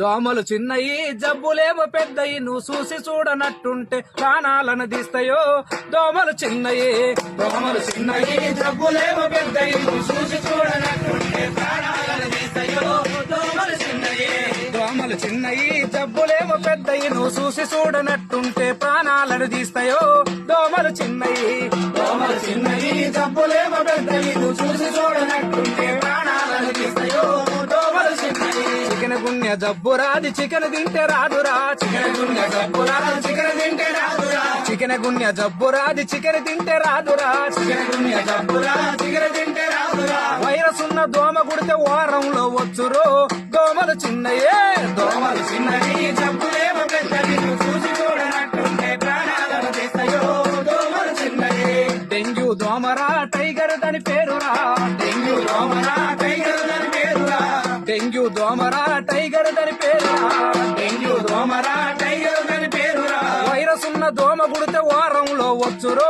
దోమలు చిన్నయి జబ్బులేమో పెద్దయి నువ్వు చూసి చూడనట్టుంటే ప్రాణాలను తీస్తాయో దోమలు చిన్నయి జబ్బులేమో పెద్దయి నువ్వు చూసి చూడనట్టుంటే ప్రాణాలను తీస్తాయో దోమలు చిన్నయి జబ్బులేమో పెద్దయి నువ్వు చూసి చూడనట్టుంటే ప్రాణాలను తీస్తాయో దోమలు చిన్నయి జబ్బులేమో పెద్దయి నువ్వు చూసి చూడనట్టుంటే ప్రాణాలను తీస్తాయో దోమలు చిన్నయి చికెన్ గున్య జబ్బు రాది చికెన్ తింటే రాదురా చికెన్ గున్య జబ్బు రాది చికెన్ తింటే రాదురా వైరస్ ఉన్న దోమ కుడితే వారంలో వచ్చురో దోమలు చిన్నయే జబ్బులేమో పెద్దవి చూసి చూడనట్టుంటే ప్రాణాలను తీస్తాయో దోమలు చిన్నయే డెంగ్యూ దోమరా టైగర్ దాని పేరురా డెంగ్యూ దోమరా టైగర్ దాని పేరురా వైరస్ ఉన్న దోమ కుడితే వారంలో వచ్చురో